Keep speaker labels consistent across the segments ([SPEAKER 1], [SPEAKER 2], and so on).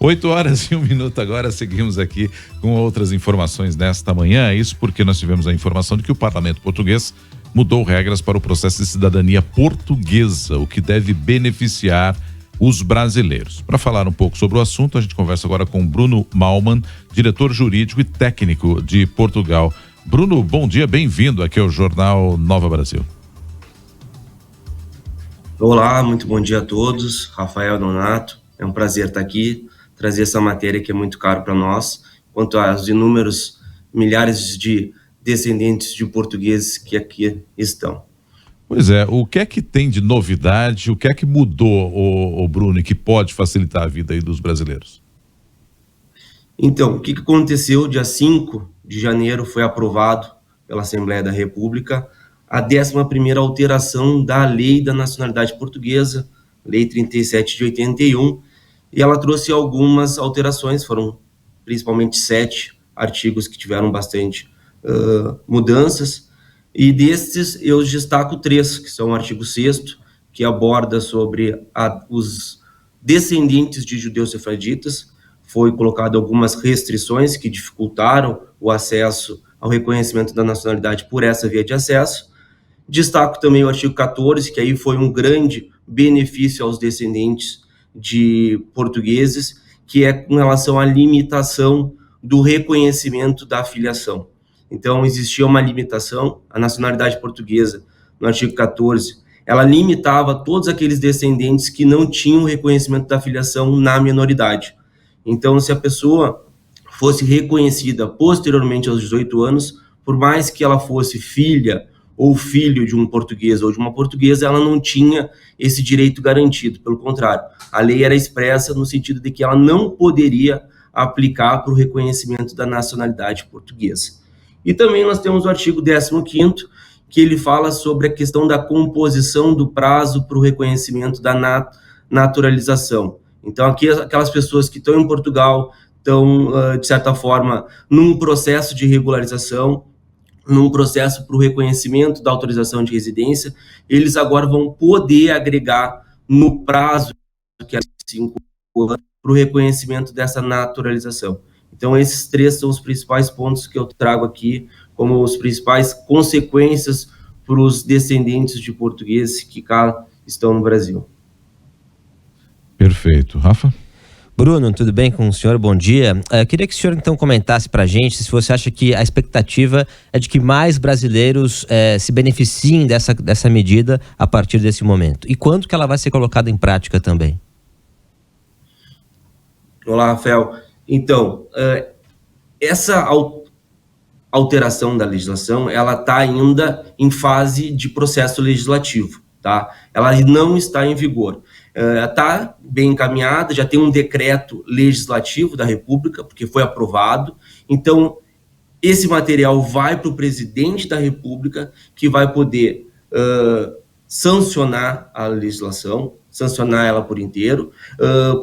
[SPEAKER 1] 8h01 agora, seguimos aqui com outras informações nesta manhã, isso porque nós tivemos a informação de que o parlamento português mudou regras para o processo de cidadania portuguesa, o que deve beneficiar os brasileiros. Para falar um pouco sobre o assunto, a gente conversa agora com Bruno Malman, diretor jurídico e técnico de Portugal. Bruno, bom dia, bem-vindo aqui ao Jornal Nova Brasil.
[SPEAKER 2] Olá, muito bom dia a todos. Rafael Donato, é um prazer estar aqui, trazer essa matéria que é muito caro para nós, quanto aos inúmeros milhares de descendentes de portugueses que aqui estão.
[SPEAKER 1] Pois é, o que é que tem de novidade, o que é que mudou, o Bruno, e que pode facilitar a vida aí dos brasileiros?
[SPEAKER 2] Então, o que aconteceu? Dia 5 de janeiro foi aprovado pela Assembleia da República a 11ª alteração da Lei da Nacionalidade Portuguesa, Lei 37 de 81, e ela trouxe algumas alterações, foram principalmente 7 artigos que tiveram bastante mudanças, e destes eu destaco 3, que são o artigo 6º, que aborda sobre os descendentes de judeus sefraditas. Foi colocado algumas restrições que dificultaram o acesso ao reconhecimento da nacionalidade por essa via de acesso. Destaco também o artigo 14, que aí foi um grande benefício aos descendentes de portugueses, que é com relação à limitação do reconhecimento da filiação. Então, existia uma limitação, a nacionalidade portuguesa, no artigo 14, ela limitava todos aqueles descendentes que não tinham reconhecimento da filiação na minoridade. Então, se a pessoa fosse reconhecida posteriormente aos 18 anos, por mais que ela fosse filha ou filho de um português ou de uma portuguesa, ela não tinha esse direito garantido. Pelo contrário, a lei era expressa no sentido de que ela não poderia aplicar para o reconhecimento da nacionalidade portuguesa. E também nós temos o artigo 15º, que ele fala sobre a questão da composição do prazo para o reconhecimento da naturalização. Então, aqui, aquelas pessoas que estão em Portugal estão, de certa forma, num processo de regularização, num processo para o reconhecimento da autorização de residência, eles agora vão poder agregar no prazo, que é 5 anos, para o reconhecimento dessa naturalização. Então, esses 3 são os principais pontos que eu trago aqui como as principais consequências para os descendentes de portugueses que cá estão no Brasil.
[SPEAKER 1] Perfeito. Rafa?
[SPEAKER 3] Bruno, tudo bem com o senhor? Bom dia. Eu queria que o senhor então comentasse para a gente se você acha que a expectativa é de que mais brasileiros se beneficiem dessa medida a partir desse momento. E quando que ela vai ser colocada em prática também?
[SPEAKER 2] Olá, Rafael. Então, essa alteração da legislação, ela está ainda em fase de processo legislativo, tá? Ela não está em vigor. Está bem encaminhada, já tem um decreto legislativo da República, porque foi aprovado. Então, esse material vai para o presidente da República, que vai poder sancionar a legislação, sancionar ela por inteiro,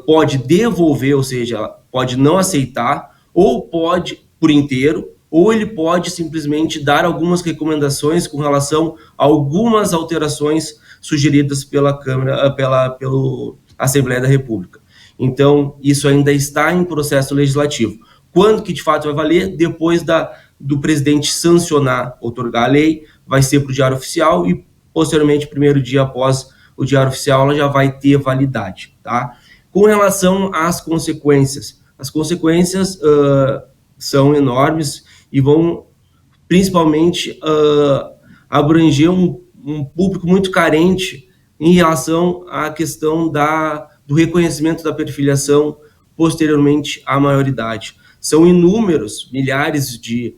[SPEAKER 2] pode devolver, ou seja, pode não aceitar, ou pode por inteiro, ou ele pode simplesmente dar algumas recomendações com relação a algumas alterações sugeridas pela pela Assembleia da República. Então, isso ainda está em processo legislativo. Quando que de fato vai valer? Depois do presidente sancionar, outorgar a lei, vai ser para o Diário Oficial e, posteriormente, primeiro dia após o Diário Oficial, ela já vai ter validade, tá? Com relação às consequências, as consequências são enormes e vão principalmente abranger um público muito carente em relação à questão do reconhecimento da perfiliação posteriormente à maioridade. São inúmeros, milhares de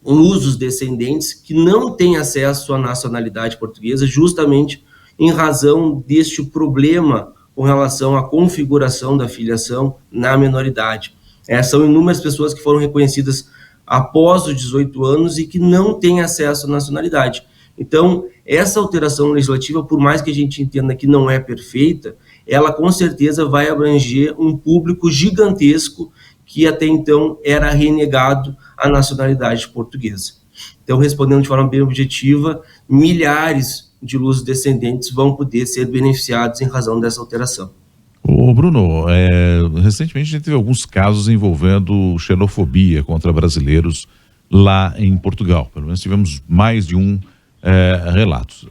[SPEAKER 2] lusos descendentes que não têm acesso à nacionalidade portuguesa justamente em razão deste problema com relação à configuração da filiação na menoridade. São inúmeras pessoas que foram reconhecidas após os 18 anos e que não têm acesso à nacionalidade. Então, essa alteração legislativa, por mais que a gente entenda que não é perfeita, ela com certeza vai abranger um público gigantesco que até então era renegado à nacionalidade portuguesa. Então, respondendo de forma bem objetiva, milhares de lusos descendentes vão poder ser beneficiados em razão dessa alteração.
[SPEAKER 1] Ô Bruno, recentemente a gente teve alguns casos envolvendo xenofobia contra brasileiros lá em Portugal. Pelo menos tivemos mais de um relato.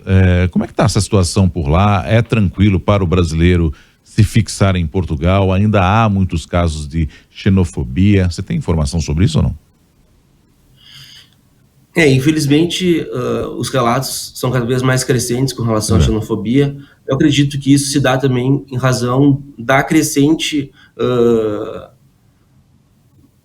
[SPEAKER 1] Como é que está essa situação por lá? É tranquilo para o brasileiro se fixar em Portugal? Ainda há muitos casos de xenofobia. Você tem informação sobre isso ou não?
[SPEAKER 2] Infelizmente, os relatos são cada vez mais crescentes com relação à xenofobia. Eu acredito que isso se dá também em razão da crescente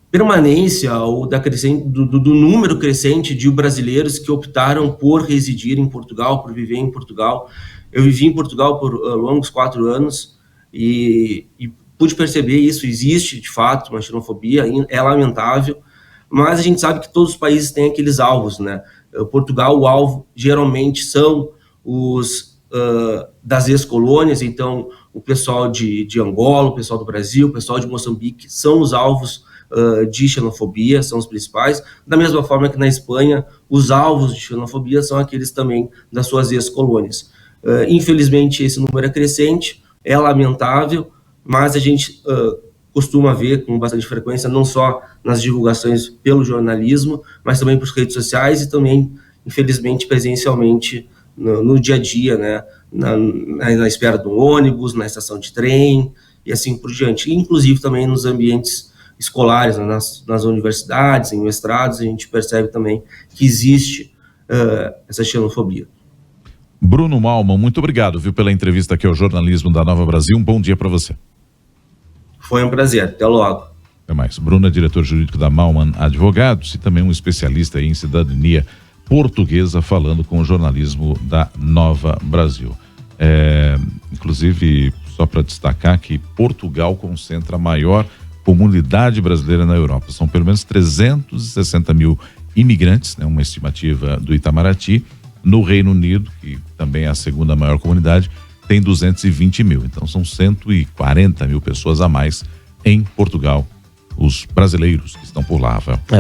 [SPEAKER 2] permanência ou do número crescente de brasileiros que optaram por residir em Portugal, por viver em Portugal. Eu vivi em Portugal por longos 4 anos e pude perceber isso. Existe, de fato, uma xenofobia, é lamentável, mas a gente sabe que todos os países têm aqueles alvos, né? Portugal, o alvo geralmente são os das ex-colônias, então o pessoal de Angola, o pessoal do Brasil, o pessoal de Moçambique são os alvos de xenofobia, são os principais, da mesma forma que na Espanha os alvos de xenofobia são aqueles também das suas ex-colônias. Infelizmente esse número é crescente, é lamentável, mas a gente costuma ver com bastante frequência, não só nas divulgações pelo jornalismo, mas também por redes sociais e também, infelizmente, presencialmente no dia a dia, né? Na espera do ônibus, na estação de trem e assim por diante. E, inclusive também nos ambientes escolares, né? nas universidades, em mestrados, a gente percebe também que existe essa xenofobia.
[SPEAKER 1] Bruno Malman, muito obrigado, pela entrevista aqui ao Jornalismo da Nova Brasil. Um bom dia para você.
[SPEAKER 2] Foi um prazer. Até logo.
[SPEAKER 1] Até mais. Bruno é diretor jurídico da Malman Advogados e também um especialista em cidadania portuguesa, falando com o Jornalismo da Nova Brasil. Inclusive, só para destacar que Portugal concentra a maior comunidade brasileira na Europa. São pelo menos 360 mil imigrantes, né, uma estimativa do Itamaraty. No Reino Unido, que também é a segunda maior comunidade, tem 220 mil. Então são 140 mil pessoas a mais em Portugal, os brasileiros que estão por lá, Rafael.